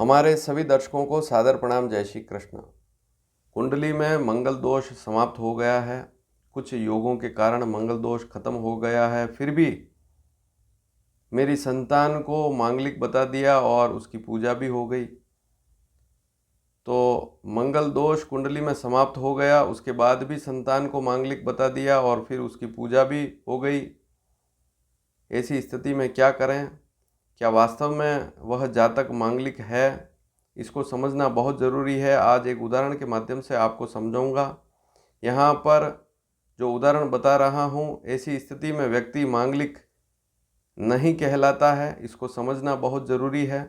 हमारे सभी दर्शकों को सादर प्रणाम। जय श्री कृष्ण। कुंडली में मंगल दोष समाप्त हो गया है। कुछ योगों के कारण मंगल दोष खत्म हो गया है। फिर भी मेरी संतान को मांगलिक बता दिया और उसकी पूजा भी हो गई। तो मंगल दोष कुंडली में समाप्त हो गया, उसके बाद भी संतान को मांगलिक बता दिया और फिर उसकी पूजा भी हो गई। ऐसी स्थिति में क्या करें? क्या वास्तव में वह जातक मांगलिक है? इसको समझना बहुत ज़रूरी है। आज एक उदाहरण के माध्यम से आपको समझाऊंगा। यहाँ पर जो उदाहरण बता रहा हूँ, ऐसी स्थिति में व्यक्ति मांगलिक नहीं कहलाता है। इसको समझना बहुत ज़रूरी है।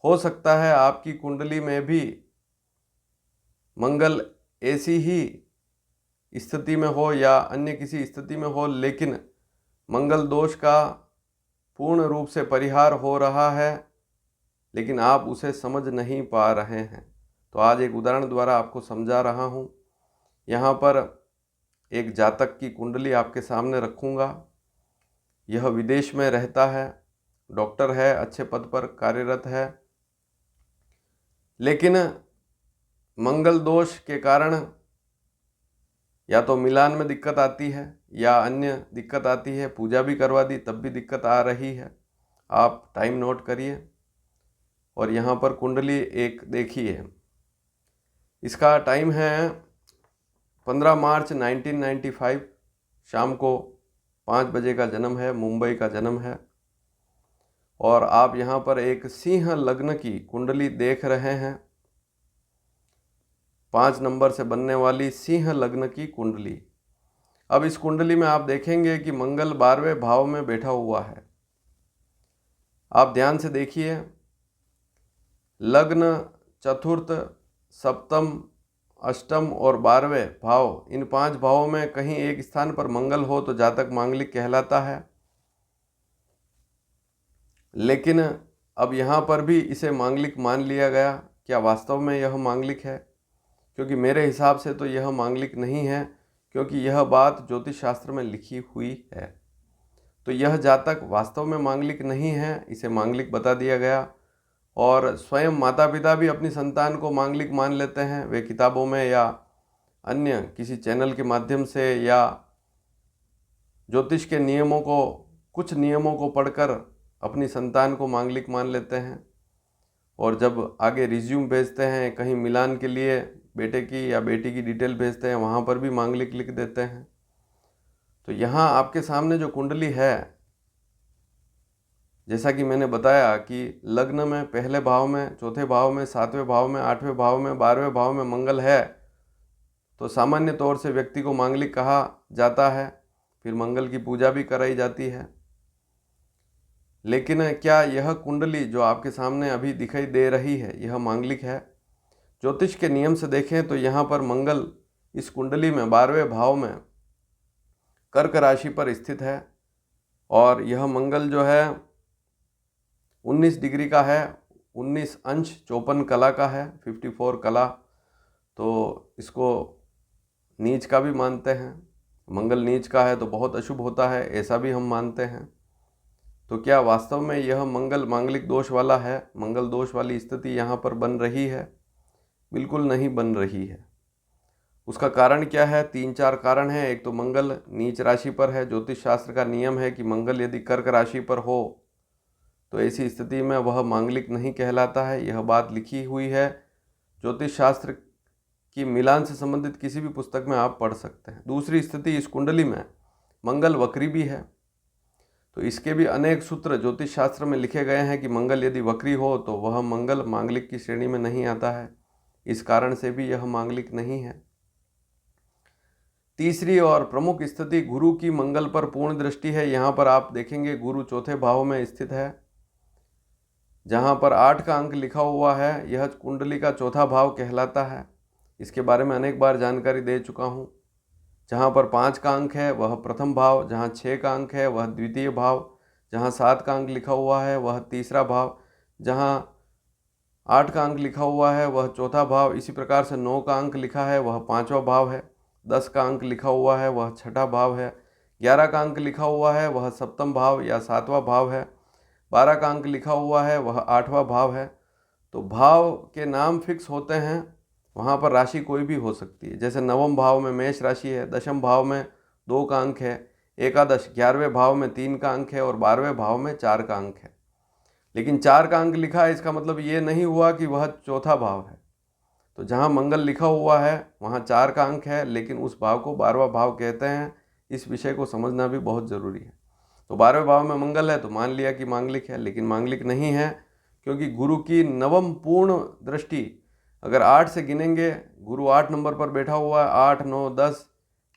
हो सकता है आपकी कुंडली में भी मंगल ऐसी ही स्थिति में हो या अन्य किसी स्थिति में हो, लेकिन मंगल दोष का पूर्ण रूप से परिहार हो रहा है, लेकिन आप उसे समझ नहीं पा रहे हैं। तो आज एक उदाहरण द्वारा आपको समझा रहा हूँ। यहाँ पर एक जातक की कुंडली आपके सामने रखूँगा। यह विदेश में रहता है, डॉक्टर है, अच्छे पद पर कार्यरत है, लेकिन मंगल दोष के कारण या तो मिलान में दिक्कत आती है या अन्य दिक्कत आती है। पूजा भी करवा दी तब भी दिक्कत आ रही है। आप टाइम नोट करिए और यहाँ पर कुंडली एक देखिए। इसका टाइम है 15 मार्च 1995, शाम को 5 बजे का जन्म है, मुंबई का जन्म है। और आप यहाँ पर एक सिंह लग्न की कुंडली देख रहे हैं। 5 नंबर से बनने वाली सिंह लग्न की कुंडली। अब इस कुंडली में आप देखेंगे कि मंगल 12वें भाव में बैठा हुआ है। आप ध्यान से देखिए। लग्न, चतुर्थ, सप्तम, अष्टम और 12वें भाव, इन 5 भावों में कहीं एक स्थान पर मंगल हो तो जातक मांगलिक कहलाता है। लेकिन अब यहाँ पर भी इसे मांगलिक मान लिया गया। क्या वास्तव में यह मांगलिक है? क्योंकि मेरे हिसाब से तो यह मांगलिक नहीं है, क्योंकि यह बात ज्योतिष शास्त्र में लिखी हुई है। तो यह जातक वास्तव में मांगलिक नहीं है, इसे मांगलिक बता दिया गया। और स्वयं माता पिता भी अपनी संतान को मांगलिक मान लेते हैं। वे किताबों में या अन्य किसी चैनल के माध्यम से या ज्योतिष के नियमों को, कुछ नियमों को पढ़कर अपनी संतान को मांगलिक मान लेते हैं। और जब आगे रिज्यूम भेजते हैं, कहीं मिलान के लिए बेटे की या बेटी की डिटेल भेजते हैं, वहाँ पर भी मांगलिक लिख देते हैं। तो यहाँ आपके सामने जो कुंडली है, जैसा कि मैंने बताया कि लग्न में पहले भाव में, चौथे भाव में, 7वें भाव में, 8वें भाव में, 12वें भाव में मंगल है, तो सामान्य तौर से व्यक्ति को मांगलिक कहा जाता है। फिर मंगल की पूजा भी कराई जाती है। लेकिन क्या यह कुंडली जो आपके सामने अभी दिखाई दे रही है, यह मांगलिक है? ज्योतिष के नियम से देखें तो यहाँ पर मंगल इस कुंडली में 12वें भाव में कर्क राशि पर स्थित है। और यह मंगल जो है 19 डिग्री का है, 19 अंश 54 कला का है, 54 कला। तो इसको नीच का भी मानते हैं। मंगल नीच का है तो बहुत अशुभ होता है, ऐसा भी हम मानते हैं। तो क्या वास्तव में यह मंगल मांगलिक दोष वाला है? मंगल दोष वाली स्थिति यहाँ पर बन रही है? बिल्कुल नहीं बन रही है। उसका कारण क्या है? 3-4 कारण हैं। एक तो मंगल नीच राशि पर है। ज्योतिष शास्त्र का नियम है कि मंगल यदि कर्क राशि पर हो तो ऐसी स्थिति में वह मांगलिक नहीं कहलाता है। यह बात लिखी हुई है ज्योतिष शास्त्र की, मिलान से संबंधित किसी भी पुस्तक में आप पढ़ सकते हैं। दूसरी स्थिति, इस कुंडली में मंगल वक्री भी है। तो इसके भी अनेक सूत्र ज्योतिष शास्त्र में लिखे गए हैं कि मंगल यदि वक्री हो तो वह मंगल मांगलिक की श्रेणी में नहीं आता है। इस कारण से भी यह मांगलिक नहीं है। तीसरी और प्रमुख स्थिति, गुरु की मंगल पर पूर्ण दृष्टि है। यहाँ पर आप देखेंगे गुरु चौथे भाव में स्थित है, जहाँ पर 8 का अंक लिखा हुआ है। यह कुंडली का चौथा भाव कहलाता है। इसके बारे में अनेक बार जानकारी दे चुका हूँ। जहाँ पर 5 का अंक है वह प्रथम भाव, जहाँ 6 का अंक है वह द्वितीय भाव, जहाँ 7 का अंक लिखा हुआ है वह तीसरा भाव, जहाँ 8 का अंक लिखा हुआ है वह चौथा भाव। इसी प्रकार से 9 का अंक लिखा है वह 5वां भाव है। 10 का अंक लिखा हुआ है वह 6ठा भाव है। 11 का अंक लिखा हुआ है वह 7वां भाव या 7वां भाव है। 12 का अंक लिखा हुआ है वह 8वां भाव है। तो भाव के नाम फिक्स होते हैं, वहाँ पर राशि कोई भी हो सकती है। जैसे नवम भाव में मेष राशि है, दशम भाव में 2 का अंक है, एकादश 11वें भाव में 3 का अंक है और 12वें भाव में 4 का अंक है। लेकिन 4 का अंक लिखा है, इसका मतलब ये नहीं हुआ कि वह चौथा भाव है। तो जहाँ मंगल लिखा हुआ है वहाँ 4 का अंक है, लेकिन उस भाव को 12वां भाव कहते हैं। इस विषय को समझना भी बहुत ज़रूरी है। तो 12वें भाव में मंगल है तो मान लिया कि मांगलिक है, लेकिन मांगलिक नहीं है, क्योंकि गुरु की नवम पूर्ण दृष्टि अगर 8 से गिनेंगे, गुरु 8 नंबर पर बैठा हुआ है, 8, 9, 10,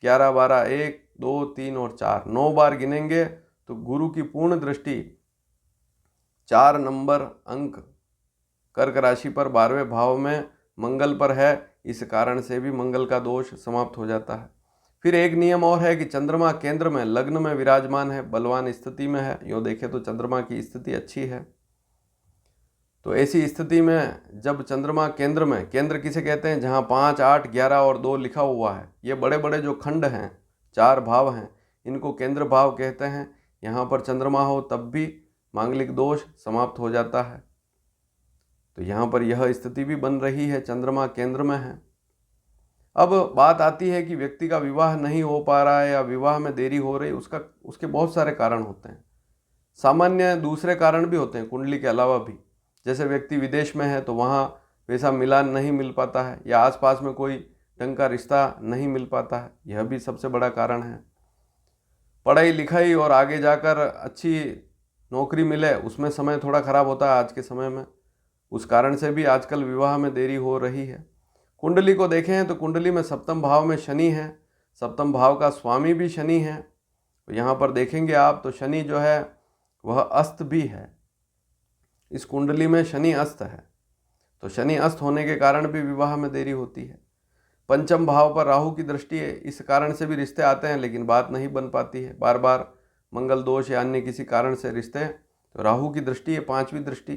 11, 12, 1, 2, 3 और 4, 9 बार गिनेंगे तो गुरु की पूर्ण दृष्टि 4 नंबर अंक कर्क राशि पर 12वें भाव में मंगल पर है। इस कारण से भी मंगल का दोष समाप्त हो जाता है। फिर एक नियम और है कि चंद्रमा केंद्र में लग्न में विराजमान है, बलवान स्थिति में है। यूँ देखें तो चंद्रमा की स्थिति अच्छी है। तो ऐसी स्थिति में जब चंद्रमा केंद्र में, केंद्र किसे कहते हैं जहाँ 5, 8, 11 और 2 लिखा हुआ है, ये बड़े बड़े जो खंड हैं, 4 भाव हैं, इनको केंद्र भाव कहते हैं। यहाँ पर चंद्रमा हो तब भी मांगलिक दोष समाप्त हो जाता है। तो यहाँ पर यह स्थिति भी बन रही है, चंद्रमा केंद्र में है। अब बात आती है कि व्यक्ति का विवाह नहीं हो पा रहा है या विवाह में देरी हो रही, उसके बहुत सारे कारण होते हैं। सामान्य दूसरे कारण भी होते हैं कुंडली के अलावा भी। जैसे व्यक्ति विदेश में है तो वहाँ वैसा मिलान नहीं मिल पाता है, या आसपास में कोई ढंग का रिश्ता नहीं मिल पाता है, यह भी सबसे बड़ा कारण है। पढ़ाई लिखाई और आगे जाकर अच्छी नौकरी मिले, उसमें समय थोड़ा खराब होता है आज के समय में, उस कारण से भी आजकल विवाह में देरी हो रही है। कुंडली को देखें तो कुंडली में सप्तम भाव में शनि है, सप्तम भाव का स्वामी भी शनि है। तो यहाँ पर देखेंगे आप तो शनि जो है वह अस्त भी है, इस कुंडली में शनि अस्त है। तो शनि अस्त होने के कारण भी विवाह में देरी होती है। पंचम भाव पर राहु की दृष्टि है, इस कारण से भी रिश्ते आते हैं लेकिन बात नहीं बन पाती है, बार बार मंगल दोष या अन्य किसी कारण से रिश्ते। तो राहु की दृष्टि है, 5वीं दृष्टि।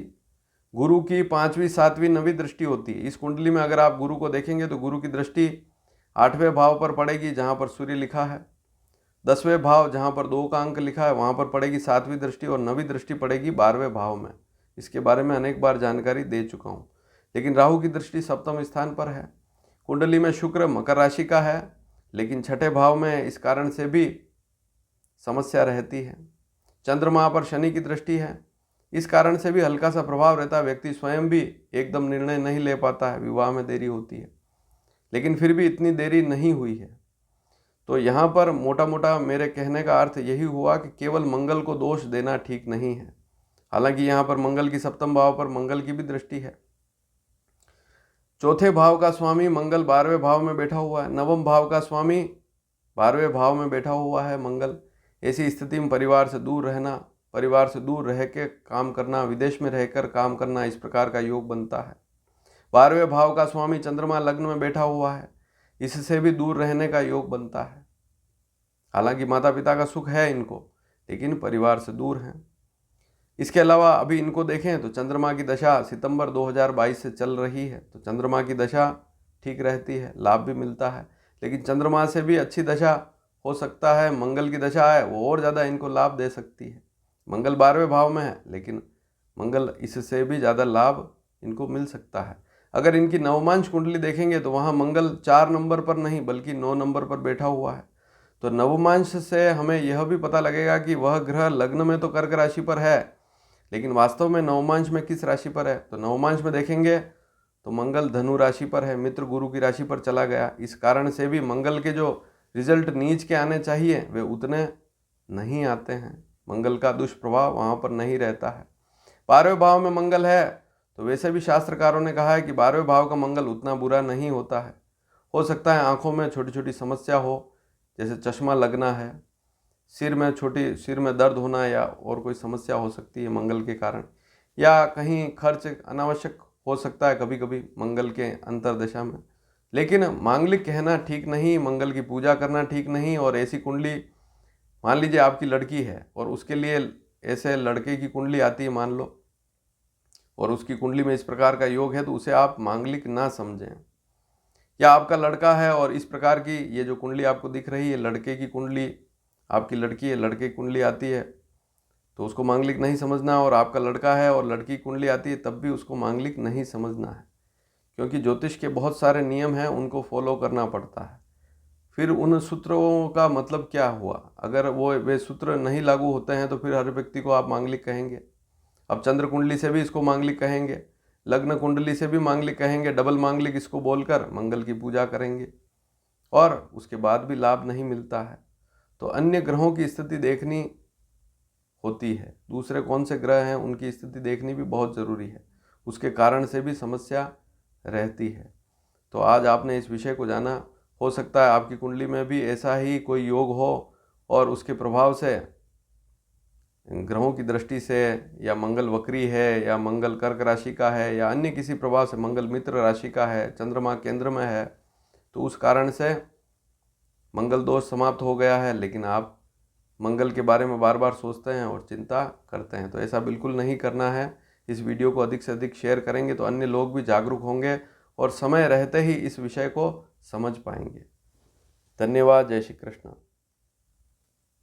गुरु की 5वीं, 7वीं, 9वीं दृष्टि होती है। इस कुंडली में अगर आप गुरु को देखेंगे तो गुरु की दृष्टि 8वें भाव पर पड़ेगी जहाँ पर सूर्य लिखा है। 10वें भाव जहाँ पर 2 का अंक लिखा है वहाँ पर पड़ेगी 7वीं दृष्टि, और 9वीं दृष्टि पड़ेगी 12वें भाव में। इसके बारे में अनेक बार जानकारी दे चुका हूँ। लेकिन राहु की दृष्टि सप्तम स्थान पर है। कुंडली में शुक्र मकर राशि का है, लेकिन 6ठे भाव में, इस कारण से भी समस्या रहती है। चंद्रमा पर शनि की दृष्टि है, इस कारण से भी हल्का सा प्रभाव रहता है। व्यक्ति स्वयं भी एकदम निर्णय नहीं ले पाता है, विवाह में देरी होती है, लेकिन फिर भी इतनी देरी नहीं हुई है। तो यहाँ पर मोटा मोटा मेरे कहने का अर्थ यही हुआ कि केवल मंगल को दोष देना ठीक नहीं है। हालांकि यहाँ पर मंगल की सप्तम भाव पर मंगल की भी दृष्टि है। चौथे भाव का स्वामी मंगल 12वें भाव में बैठा हुआ है, नवम भाव का स्वामी 12वें भाव में बैठा हुआ है मंगल। ऐसी स्थिति में परिवार से दूर रहना, परिवार से दूर रह के काम करना, विदेश में रहकर काम करना, इस प्रकार का योग बनता है। 12वें भाव का स्वामी चंद्रमा लग्न में बैठा हुआ है, इससे भी दूर रहने का योग बनता है। हालांकि माता पिता का सुख है इनको, लेकिन परिवार से दूर हैं। इसके अलावा अभी इनको देखें तो चंद्रमा की दशा सितंबर 2022 से चल रही है, तो चंद्रमा की दशा ठीक रहती है, लाभ भी मिलता है। लेकिन चंद्रमा से भी अच्छी दशा हो सकता है, मंगल की दशा है वो और ज़्यादा इनको लाभ दे सकती है। मंगल 12वें भाव में है, लेकिन मंगल इससे भी ज़्यादा लाभ इनको मिल सकता है। अगर इनकी नवमांश कुंडली देखेंगे तो वहाँ मंगल 4 नंबर पर नहीं बल्कि 9 नंबर पर बैठा हुआ है। तो नवमांश से हमें यह भी पता लगेगा कि वह ग्रह लग्न में तो कर्क राशि पर है, लेकिन वास्तव में नवमांश में किस राशि पर है। तो नवमांश में देखेंगे तो मंगल धनु राशि पर है, मित्र गुरु की राशि पर चला गया। इस कारण से भी मंगल के जो रिजल्ट नीच के आने चाहिए वे उतने नहीं आते हैं, मंगल का दुष्प्रभाव वहाँ पर नहीं रहता है। 12वें भाव में मंगल है तो वैसे भी शास्त्रकारों ने कहा है कि 12वें भाव का मंगल उतना बुरा नहीं होता है। हो सकता है आंखों में छोटी छोटी समस्या हो, जैसे चश्मा लगना है, सिर में दर्द होना या और कोई समस्या हो सकती है मंगल के कारण, या कहीं खर्च अनावश्यक हो सकता है कभी कभी मंगल के अंतर्दशा में। लेकिन मांगलिक कहना ठीक नहीं, मंगल की पूजा करना ठीक नहीं। और ऐसी कुंडली, मान लीजिए आपकी लड़की है और उसके लिए ऐसे लड़के की कुंडली आती है मान लो, और उसकी कुंडली में इस प्रकार का योग है, तो उसे आप मांगलिक ना समझें। या आपका लड़का है और इस प्रकार की ये जो कुंडली आपको दिख रही है, लड़के की कुंडली, आपकी लड़की है, लड़के की कुंडली आती है, तो उसको मांगलिक नहीं समझना। और आपका लड़का है और लड़की कुंडली आती है तब भी उसको मांगलिक नहीं समझना है, क्योंकि ज्योतिष के बहुत सारे नियम हैं, उनको फॉलो करना पड़ता है। फिर उन सूत्रों का मतलब क्या हुआ? अगर वे सूत्र नहीं लागू होते हैं तो फिर हर व्यक्ति को आप मांगलिक कहेंगे। अब चंद्र कुंडली से भी इसको मांगलिक कहेंगे, लग्न कुंडली से भी मांगलिक कहेंगे, डबल मांगलिक इसको बोलकर मंगल की पूजा करेंगे, और उसके बाद भी लाभ नहीं मिलता है। तो अन्य ग्रहों की स्थिति देखनी होती है, दूसरे कौन से ग्रह हैं उनकी स्थिति देखनी भी बहुत ज़रूरी है, उसके कारण से भी समस्या रहती है। तो आज आपने इस विषय को जाना। हो सकता है आपकी कुंडली में भी ऐसा ही कोई योग हो और उसके प्रभाव से, ग्रहों की दृष्टि से, या मंगल वक्री है, या मंगल कर्क राशि का है, या अन्य किसी प्रभाव से मंगल मित्र राशि का है, चंद्रमा केंद्र में है, तो उस कारण से मंगल दोष समाप्त हो गया है, लेकिन आप मंगल के बारे में बार बार सोचते हैं और चिंता करते हैं। तो ऐसा बिल्कुल नहीं करना है। इस वीडियो को अधिक से अधिक शेयर करेंगे तो अन्य लोग भी जागरूक होंगे और समय रहते ही इस विषय को समझ पाएंगे। धन्यवाद। जय श्री कृष्ण।